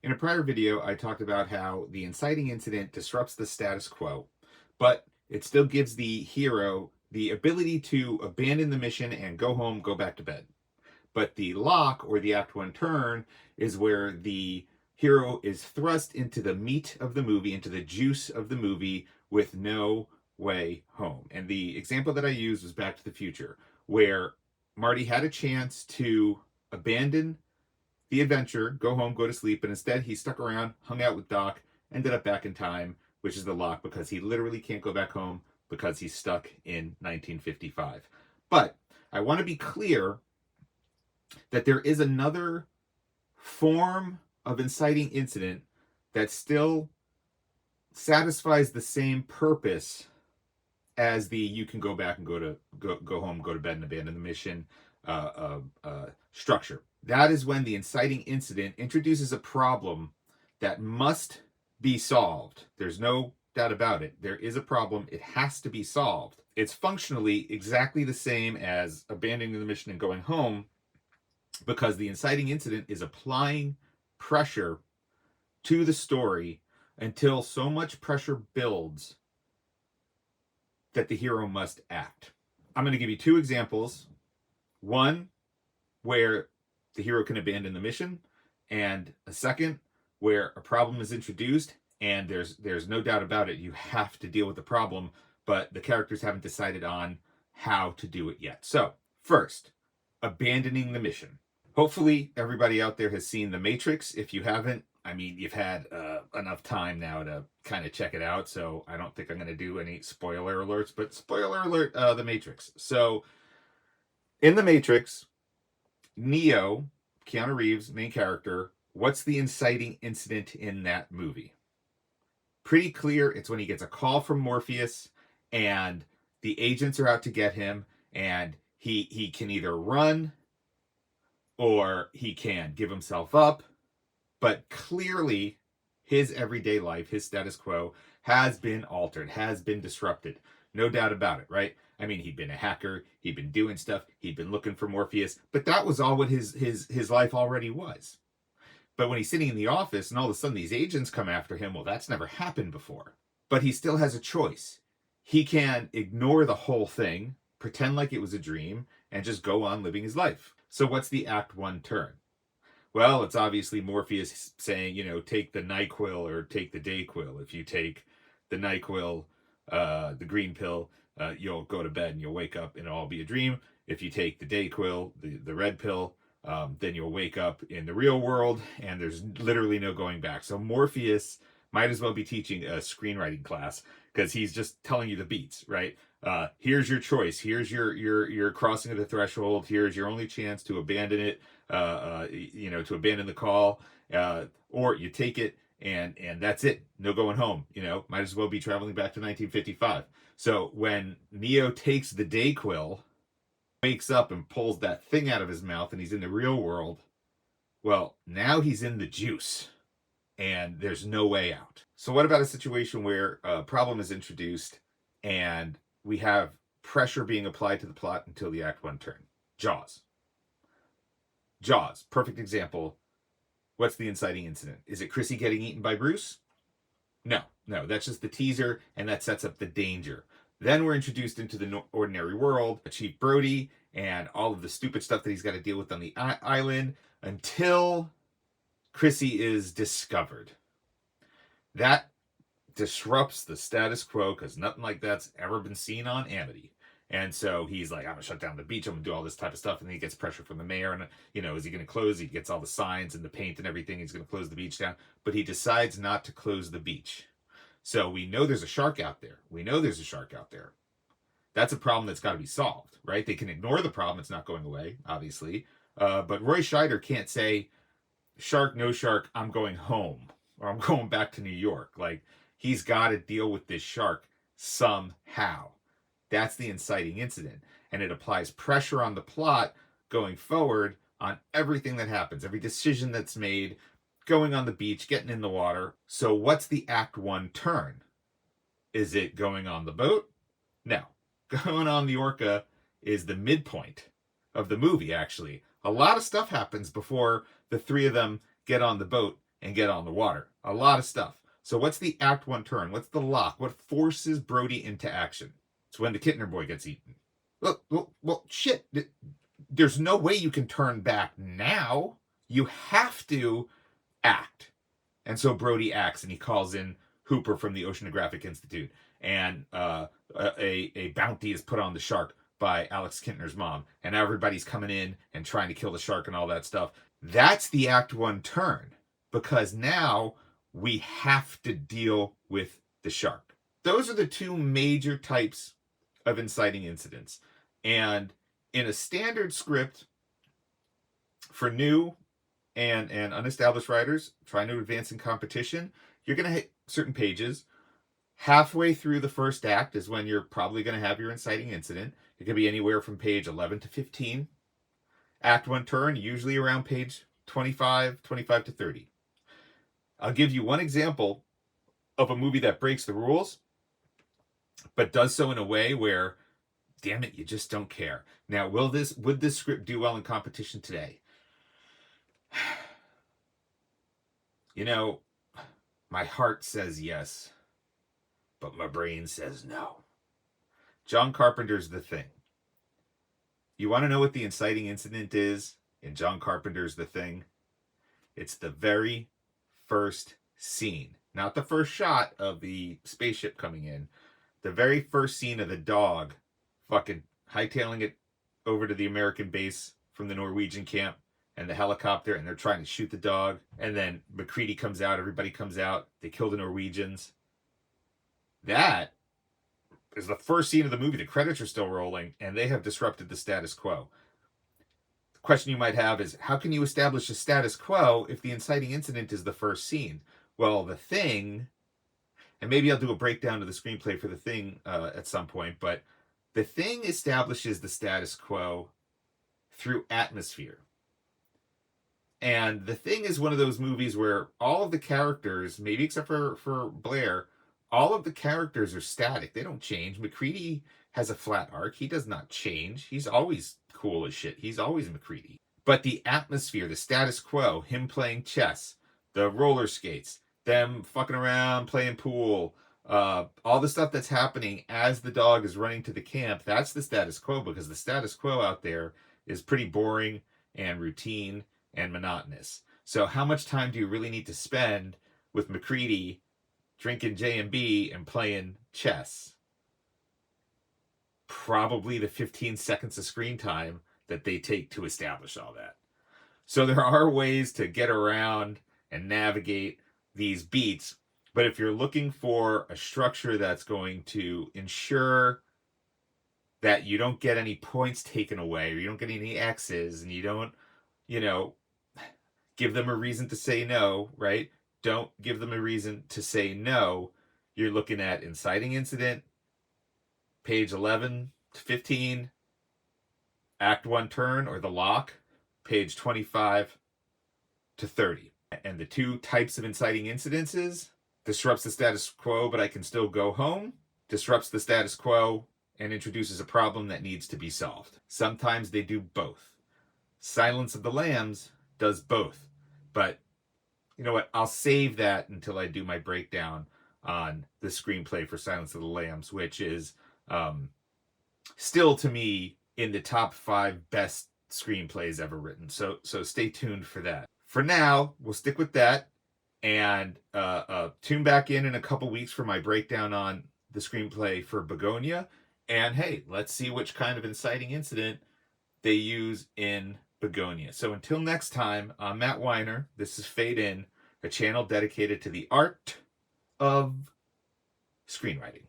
In a prior video, I talked about how the inciting incident disrupts the status quo, but it still gives the hero the ability to abandon the mission and go home, go back to bed. But the lock, or the Act 1 turn, is where the hero is thrust into the meat of the movie, into the juice of the movie, with no way home. And the example that I used was Back to the Future, where Marty had a chance to abandon the adventure, go home, go to sleep, but instead he stuck around, hung out with Doc, ended up back in time, which is the lock, because he literally can't go back home because he's stuck in 1955. But I want to be clear that there is another form of inciting incident that still satisfies the same purpose as the you can go back and go home, go to bed, and abandon the mission structure. That is when the inciting incident introduces a problem that must be solved. There's no doubt about it. There is a problem. It has to be solved. It's functionally exactly the same as abandoning the mission and going home, because the inciting incident is applying pressure to the story until so much pressure builds that the hero must act. I'm going to give you two examples. One where the hero can abandon the mission, and a second where a problem is introduced and there's no doubt about it, you have to deal with the problem, but the characters haven't decided on how to do it yet. So first, abandoning the mission. Hopefully everybody out there has seen The Matrix. If you haven't, I mean, you've had enough time now to kind of check it out, so I don't think I'm going to do any spoiler alerts, but spoiler alert, The Matrix. So in The Matrix, Neo, Keanu Reeves, main character, what's the inciting incident in that movie? Pretty clear. It's when he gets a call from Morpheus and the agents are out to get him, and he can either run or he can give himself up. But clearly his everyday life, his status quo, has been altered, has been disrupted. No doubt about it, right? I mean, he'd been a hacker, he'd been doing stuff, he'd been looking for Morpheus, but that was all what his life already was. But when he's sitting in the office and all of a sudden these agents come after him, well, that's never happened before. But he still has a choice. He can ignore the whole thing, pretend like it was a dream, and just go on living his life. So what's the Act 1 turn? Well, it's obviously Morpheus saying, take the NyQuil or take the DayQuil. If you take the NyQuil, the green pill, you'll go to bed and you'll wake up and it'll all be a dream. If you take the DayQuil, the red pill, then you'll wake up in the real world and there's literally no going back. So Morpheus might as well be teaching a screenwriting class, because he's just telling you the beats, right? Here's your choice. Here's your crossing of the threshold. Here's your only chance to abandon it, to abandon the call, or you take it and that's it. No going home. Might as well be traveling back to 1955. So when Neo takes the DayQuil, wakes up and pulls that thing out of his mouth, and he's in the real world, well, now he's in the juice and there's no way out. So what about a situation where a problem is introduced and we have pressure being applied to the plot until the Act 1 turn? Jaws. Jaws, perfect example. What's the inciting incident? Is it Chrissy getting eaten by Bruce? No, that's just the teaser, and that sets up the danger. Then we're introduced into the ordinary world, Chief Brody, and all of the stupid stuff that he's got to deal with on the island until Chrissy is discovered. That disrupts the status quo, because nothing like that's ever been seen on Amity. And so he's like, I'm going to shut down the beach. I'm going to do all this type of stuff. And then he gets pressure from the mayor. And, is he going to close? He gets all the signs and the paint and everything. He's going to close the beach down. But he decides not to close the beach. So we know there's a shark out there. That's a problem that's got to be solved, right? They can ignore the problem. It's not going away, obviously. But Roy Scheider can't say, shark, no shark, I'm going home. Or I'm going back to New York. Like, he's got to deal with this shark somehow. That's the inciting incident. And it applies pressure on the plot going forward on everything that happens, every decision that's made, going on the beach, getting in the water. So what's the Act 1 turn? Is it going on the boat? No. Going on the Orca is the midpoint of the movie, actually. A lot of stuff happens before the three of them get on the boat and get on the water. A lot of stuff. So what's the Act 1 turn? What's the lock? What forces Brody into action? It's when the Kintner boy gets eaten. Well, shit. There's no way you can turn back now. You have to act. And so Brody acts, and he calls in Hooper from the Oceanographic Institute. And a bounty is put on the shark by Alex Kintner's mom. And everybody's coming in and trying to kill the shark and all that stuff. That's the Act 1 turn. Because now we have to deal with the shark. Those are the two major types of inciting incidents. And in a standard script for new and unestablished writers trying to advance in competition, you're going to hit certain pages. Halfway through the first act is when you're probably going to have your inciting incident. It could be anywhere from page 11 to 15. Act 1 turn, usually around page 25 to 30. I'll give you one example of a movie that breaks the rules, but does so in a way where, damn it, you just don't care. Now, would this script do well in competition today? You know, my heart says yes, but my brain says no. John Carpenter's The Thing. You want to know what the inciting incident is in John Carpenter's The Thing? It's the very first scene. Not the first shot of the spaceship coming in. The very first scene of the dog fucking hightailing it over to the American base from the Norwegian camp, and the helicopter, and they're trying to shoot the dog. And then MacReady comes out, everybody comes out, they kill the Norwegians. That is the first scene of the movie. The credits are still rolling, and they have disrupted the status quo. The question you might have is, how can you establish a status quo if the inciting incident is the first scene? Well, The Thing, and maybe I'll do a breakdown of the screenplay for The Thing at some point, but The Thing establishes the status quo through atmosphere. And The Thing is one of those movies where all of the characters, maybe except for Blair, all of the characters are static. They don't change. MacReady has a flat arc. He does not change. He's always cool as shit. He's always MacReady. But the atmosphere, the status quo, him playing chess, the roller skates, them fucking around, playing pool, all the stuff that's happening as the dog is running to the camp, that's the status quo, because the status quo out there is pretty boring and routine and monotonous. So how much time do you really need to spend with MacReady drinking J&B and playing chess? Probably the 15 seconds of screen time that they take to establish all that. So there are ways to get around and navigate these beats, but if you're looking for a structure that's going to ensure that you don't get any points taken away, or you don't get any X's, and you don't, give them a reason to say no, right? Don't give them a reason to say no. You're looking at inciting incident, page 11 to 15, Act 1 turn, or the lock, page 25 to 30. And the two types of inciting incidences: disrupts the status quo, but I can still go home; disrupts the status quo and introduces a problem that needs to be solved. Sometimes they do both. Silence of the Lambs does both. But you know what? I'll save that until I do my breakdown on the screenplay for Silence of the Lambs, which is still, to me, in the top 5 best screenplays ever written. So stay tuned for that. For now, we'll stick with that, and tune back in a couple weeks for my breakdown on the screenplay for Begonia. And hey, let's see which kind of inciting incident they use in Begonia. So until next time, I'm Matt Weiner. This is Fade In, a channel dedicated to the art of screenwriting.